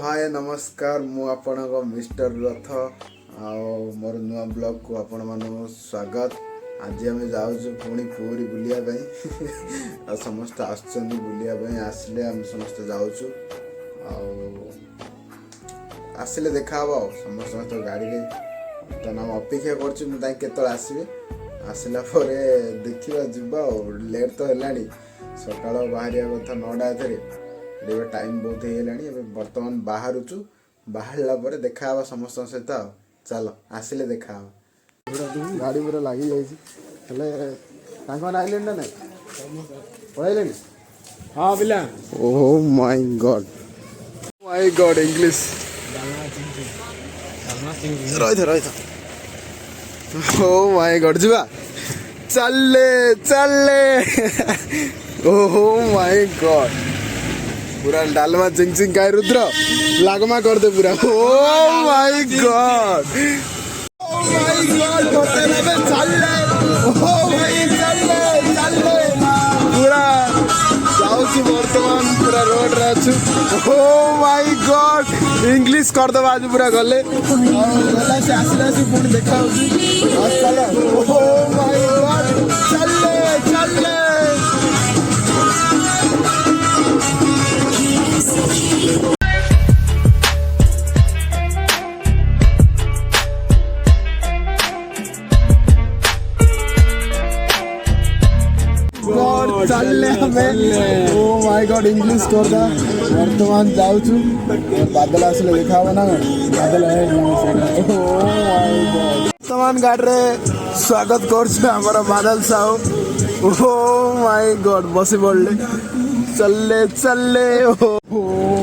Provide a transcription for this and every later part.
हाय नमस्कार मु आपणक मिस्टर रथ मोर नुआ ब्लॉग को आपण मानक स्वागत। आज आम जाऊँ पुणी पूरी बुलिया समस्त आसलिया आसले आम समस्त जाऊँ आसिले देखा समस्त गाड़ी तो नाम अपेक्षा कर आसवे आसला देखा जीवा लेट तो है सका बाहर कथा 9टा एवं टाइम बहुत है बर्तमान बाहरुचु बाहरला देखा समस्त सहित चलो आसिले देखा गाड़ी पूरा लगी जाइए ना नहीं पढ़ाइले हाँ पिला ओह माय गॉड इंग्लिश रही था ओह माय गॉड जीवा चले ओह माय गॉड पूरा डालमा चिंग चिंग काय रुद्र लागमा कर दे पूरा ओह माय गॉड पूरा जाऊँ बर्तमान पूरा रोड रे अच्छु ओह माय गॉड इंग्लिश कर दबा आज पूरा गले गला से आसला से पुणी देखा ओह माय गॉड चले चलले हमें ओह माय गॉड इंग्लिश कर दा वर्तमान जाऊँ बादल आसले देखा ना बादल है ओह माय गॉड वर्तमान गाड़ी रे स्वागत कर बादल साहू ओह माय गॉड बसी पड़े चलले ओह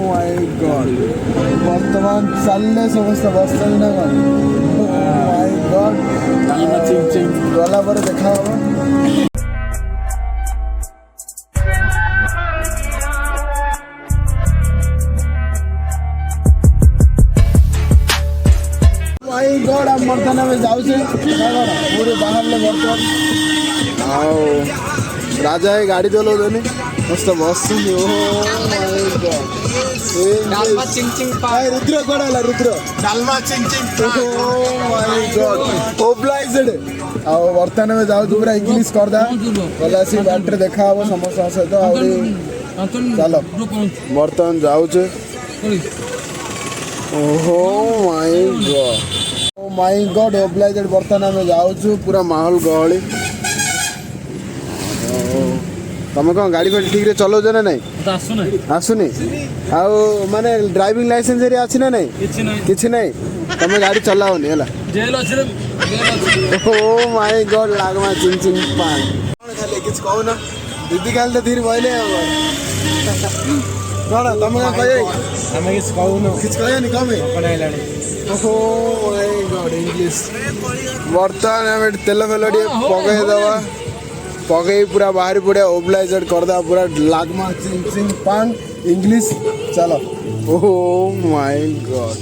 माय गॉड वर्तमान चलले समस्त बस ना ओह माय गॉड गला पर देखा गॉड आप बर्तन में जाऊ पूरे बाहर ले बर्तन आओ राजा है गाड़ी चलो देने मस्त बस रुद्र कड़ा रुद्र ओब्लाइजेड आओ बर्तन में जाऊ पूरा इंग्लिश कर दा गला सी बाटर देखा हम समस्त सहित चलो बर्तन जाऊँ ओहो माय गॉड ओब्लाइजेड बर्तन में जाऊँ पूरा माहौल गहली तुम कौन गाड़ी फाड़ी ठीक रे चलाउछ ना नहीं आसुनी आउ माने ड्राइविंग लाइसेंस एरिया अच्छी ना नहीं किछि नहीं तुम गाड़ी चलाओनी है ओह माय गॉड लागमा चिंग चिंग पान खाली किछ कहू ना दीदी खाली धीरे भइले कौन तुम किछ कहनी कमे ओह माय गॉड इंग्लिश बर्तमान आम तेल फेल पकई दवा पकई पूरा बाहर पड़े ओब्लाइजेड करदा पूरा लागमा चिंग चिंग पान इंग्लिश चलो ओह माय गॉड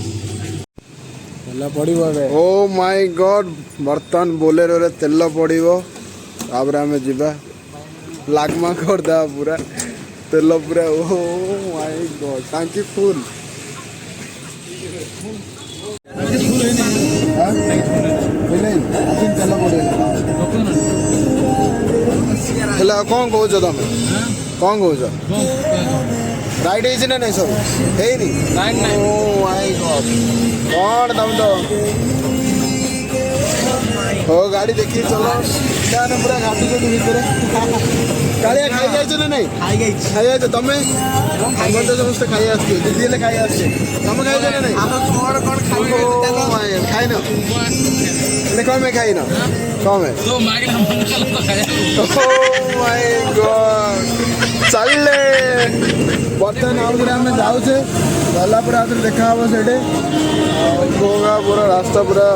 तेल पड़ो ओह माय गॉड बर्तमान बोलेरो रे तेल पड़ो तापर आम जीवा लागमा करदा पूरा तेल पूरा ओह माय गॉड टांकी फुल कौन कौच तुम कौन कौच राइट है ना नहीं सब है कौन तुम तो हो गाड़ी देखिए चलो पूरा घाटी भितर कालिया खाई जाइए ना नहीं खाई जाए तुम्हें हम तो समस्त खाई आसते दीदी हेल्ले खाई आसचे तुम खाई ना नहीं खाई न कम खाई न कम चलले बर्तमान आम जाऊे गला पूरा देखा हम से पूरा रास्ता पूरा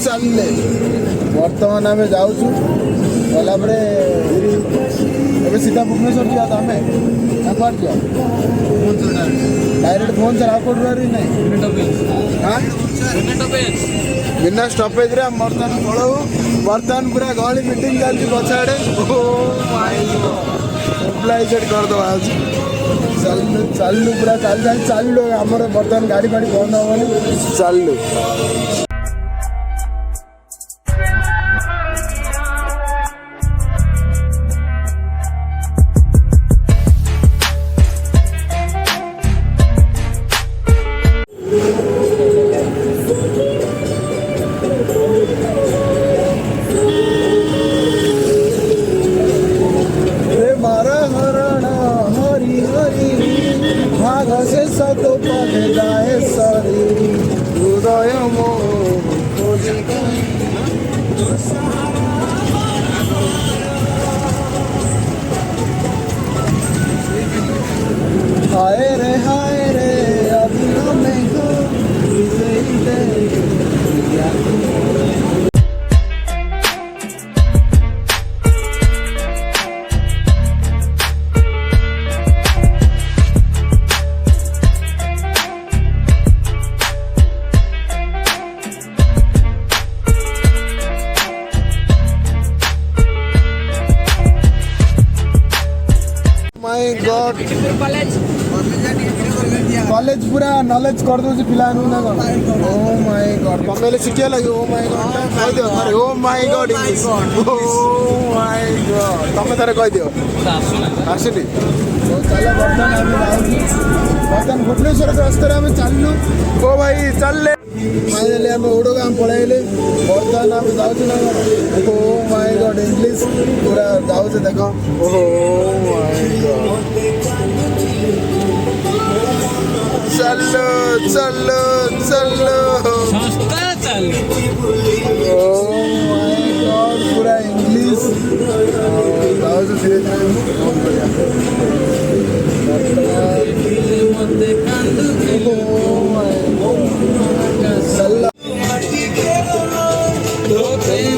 चलले बर्तमान आम जाऊँ गला सीधा भुवनेश्वर जाता हमें डायरेक्ट फोन से राकोट नहीं बिना स्टॉपेज रे बर्तमान पड़ो बर्तमान पूरा गहली मीटिंग चलती पछाड़े मोबिलाइजेड करदे आज चलू चलू पूरा चलू आमर बर्तमान गाड़ी फाड़ी बंद हेनी चलू हाय रे अभी हमें माय गॉड कॉलेज पूरा नॉलेज कर दो पिला ओ माय गॉड तमेले शिखिया लगे ओ माय गॉड कह दियो अरे ओ my God English oh my God तमे तारे कह दियो आसली तो चलो बर्तमान भुवनेश्वर रास्ते में चलू ओ भाई चलले फाइनली आम ओडगाम पलैले बर्तमान आम जाऊँ ना ओ माय गॉड इंग्लिश पूरा जाऊँ देख ओ माय गॉड चलो चलो चलो ओ माय गॉड पूरा इंग्लिश जाऊँ धीरे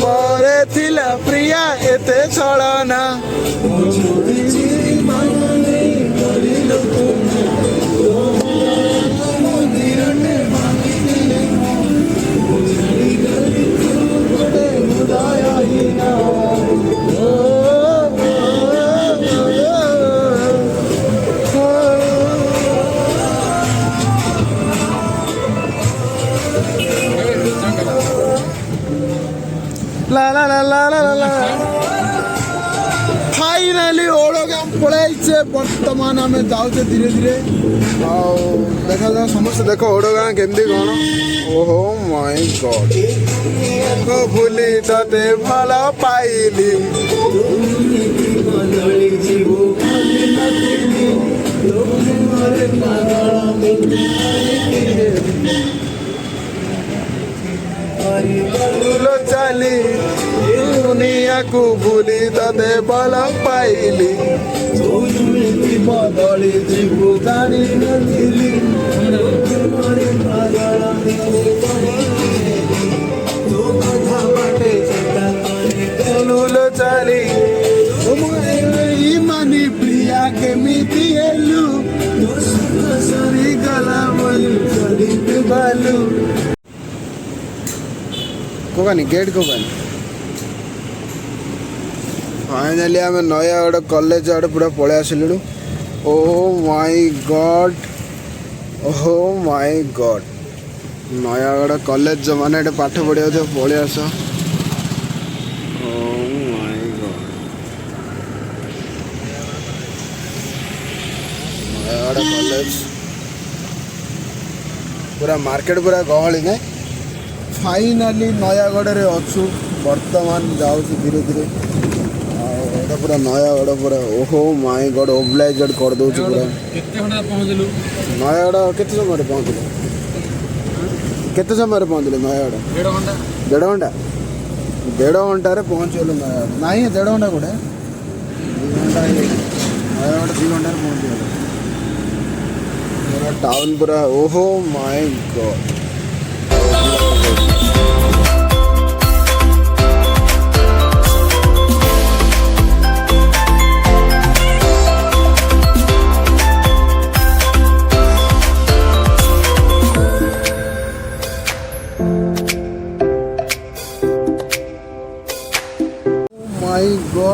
मोरे थिला प्रिया एते छलना ला ला ला ला ला ला फाइनाली ओडगाम पलैचे बर्तमान आम जाऊे धीरे धीरे देखा जाओ समस्त देख ओडगाम केमती कौन ओहो माय गॉड भूली ते भल पाइली चली दुनिया को भूली ते भल पाइली बदली जीवु जानी चली मानी प्रिया केमिति हेलु सरी गला बोलू चली बालू कोकानी गेट कोकानी फाइनाली आम नयागढ़ कॉलेज आड़े पूरा पलि आसलु oh my god Nayagarh college जो मैंने पाठ पढ़िया पलि आस नयागढ़ कॉलेज पूरा मार्केट पूरा गहली नहीं फाइनाली नयागढ़ रे अच्छु बर्तमान जाऊँ धीरे धीरे पूरा नयागढ़ पूरा ओहो माय गॉड ओब्लाइजेड कर दो पूरा नयागढ़ केते समय पहुँचल केते समय पहुँचल नयागढ़ 1.5 घंटा 1.5 घंटे पहुँचल नयागढ़ नहीं 1.5 घंटा गोटे 2 घंटा नयागढ़ 2 घंटे पहुँचल पूरा टाउन पूरा ओहो माय गॉड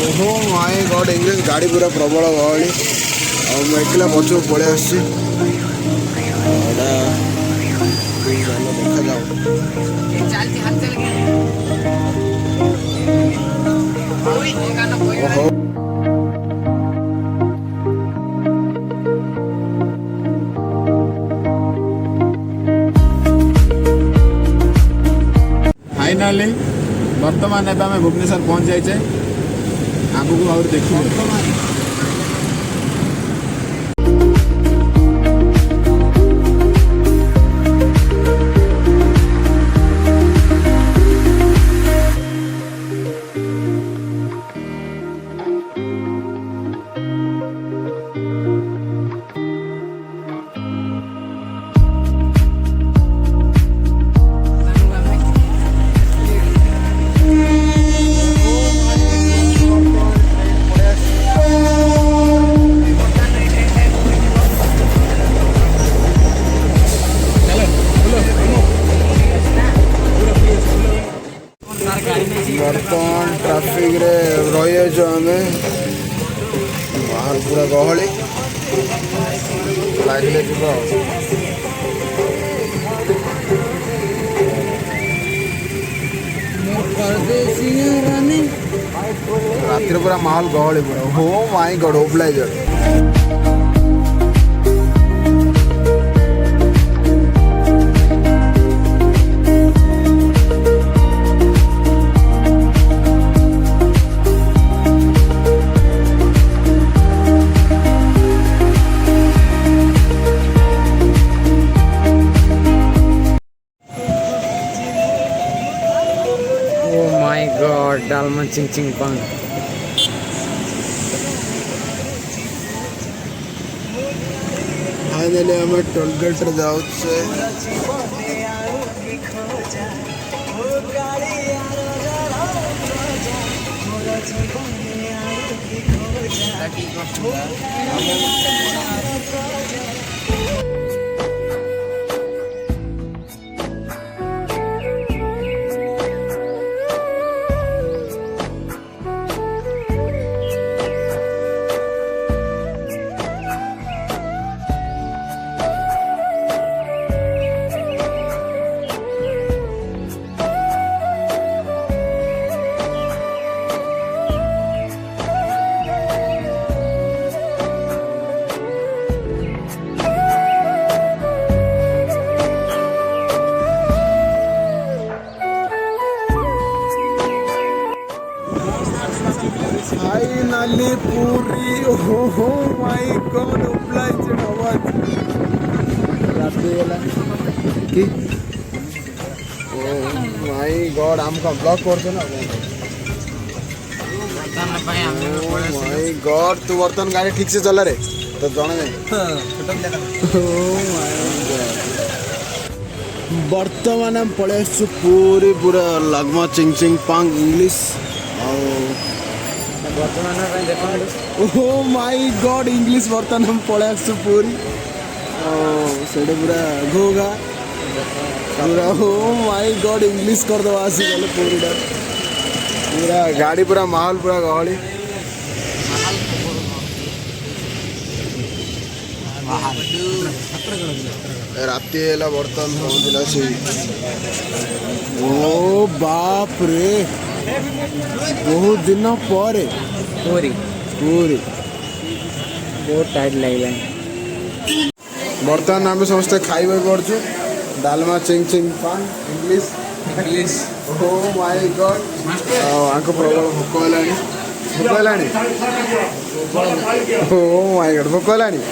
ଓହୋ ମାଇ ଗଡ୍ ଇଂଲିଶ ଗାଡ଼ି ପୁରା ପ୍ରବଳ ଗହଳି ଆଉ ମୁଁ ଏକଲା ପଛକୁ ପଳେଇ ଆସିଛି ଏଇଟା ଦେଖାଯାଉ ଓହୋ फाइनाली बर्तमान एवं आम भुवनेश्वर पहुँच जाइए आगू को आउर देखिए बर्तमान ट्राफिक रे रही आम बाहर पूरा गहली लगे रातिर पूरा माहौल गहली पूरा हो माई गॉड ओब्लाइजर डालमा चिंग चिंग पांग फाइनली आम टोल गेट रे जाऊ फाइनली पूरी ओहो माय गॉड ओब्लाइजर आवाज रात्रि वाला की ओ माय गॉड हमका ब्लॉक कर दो ना माय गॉड तू बर्तन गाड़ी ठीक से चला रे तो जाने नहीं ओ माय गॉड बर्तमान हम पड़े पूरी पूरा लगमा चिंग चिंग पांग इंग्लिश ओहो माय गॉड इंग्लिश बर्तमान हम पड़े पूरी से पूरा घोगा पूरा ओ माय गॉड इंग्लिश कर दो आसी गले पूरीटा पूरा गाड़ी पूरा माहौल पूरा गहली राति है बर्तमान पहुँचला से ओ बाप रे बहुत दिन पर पूरी पूरी बहुत टाइट लगे बर्तमान आम समस्त खाइबा पड़छु डालमा चिंग चिंग पान English English oh my god आंको प्रबल भोक हेलानी ओ माय गॉड भोक हेलानी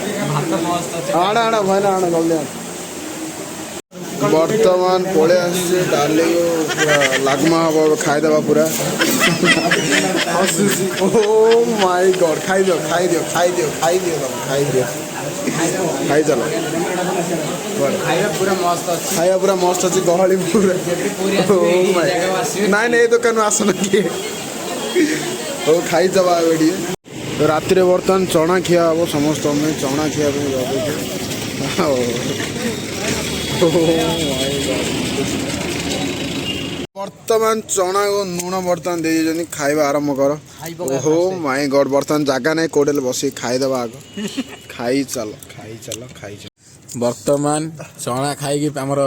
आड़ा आड़ा भाई आड़ा जल्दी बर्तमान पड़े आसे डाली पूरा लागमा हम खाईदेवा पूरा ओ माय गॉड खाई दियो खाई दियो खाई दियो खाई दियो खाई दियो खाई चलो पूरा मस्त खाया पूरा मस्त अच्छी गहली पूरा नाई नहीं दुकान आसन किए ओ खाई दबा बेटिए तो राति बर्तमान चना खिया हम समस्त चना खिया ବର୍ତ୍ତମାନ ଚଣା ଓ ଲୁଣ ବର୍ତ୍ତମାନ ଦେଇଛନ୍ତି ଖାଇବା ଆରମ୍ଭ କର ଓହୋ ମାଇ ଗଡ୍ ବର୍ତ୍ତମାନ ଜାଗା ନାହିଁ କୋଉଠି ହେଲେ ବସିକି ଖାଇଦେବା ଆଗ ଖାଇ ଚାଲ ବର୍ତ୍ତମାନ ଚଣା ଖାଇକି ଆମର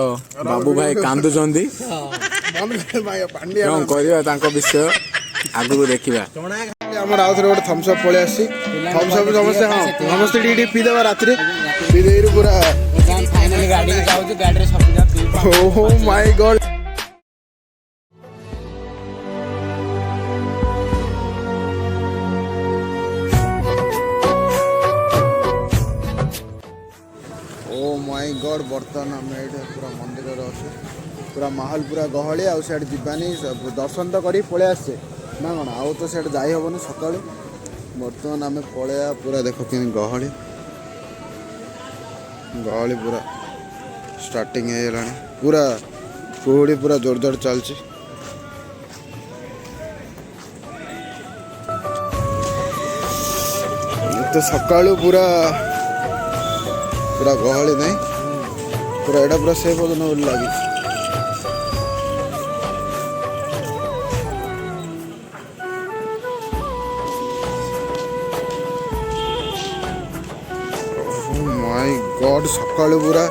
ବାବୁ ଭାଇ କାନ୍ଦୁଛନ୍ତି କଣ କରିବା ତାଙ୍କ ବିଷୟ ଆଗକୁ ଦେଖିବା। ଆମର ଆଉ ଥରେ ଗୋଟେ ଥମ୍ସଅପ୍ ପଳେଇ ଆସିଛି ଥମ୍ସଅପ୍ ସମସ୍ତେ ହଁ ସମସ୍ତେ ଟିକେ ଟିକେ ପିଇଦେବା ରାତିରେ ପିଇଦେଇରୁ ପୁରା ଫାଇନାଲି ଗାଡ଼ିରେ ଯାଉଛି ଗାଡ଼ିରେ ସବୁ ଯାକ ପିଇବା। ଓହୋ ମାଇ ଗଡ୍ ଓ ମାଇ ଗଡ୍ ବର୍ତ୍ତମାନ ଆମେ ଏଇଠି ପୁରା ମନ୍ଦିରରେ ଅଛୁ ପୁରା ମାହୋଲ ପୁରା ଗହଳି ଆଉ ସିଆଡ଼େ ଯିବାନି ଦର୍ଶନ ତ କରି ପଳେଇ ଆସିଛେ ନା କ'ଣ ଆଉ ତ ସିଆଡ଼େ ଯାଇ ହେବନି ସକାଳୁ ବର୍ତ୍ତମାନ ଆମେ ପଳେଇବା ପୁରା ଦେଖ କେମିତି ଗହଳି ପୁରା ଷ୍ଟାର୍ଟିଂ ହେଇଗଲାଣି ପୁରା କୁହୁଡ଼ି ପୁରା ଜୋର ଜୋର ଚାଲିଛି ତ ସକାଳୁ ପୁରା ଗହଳି ନାହିଁ ପୁରା ଏଇଟା ପୁରା ସେଫ୍ ଓଜନ ବୋଲି ଲାଗିଛି ମାଇ ଗଡ୍ ସକାଳୁ ପୁରା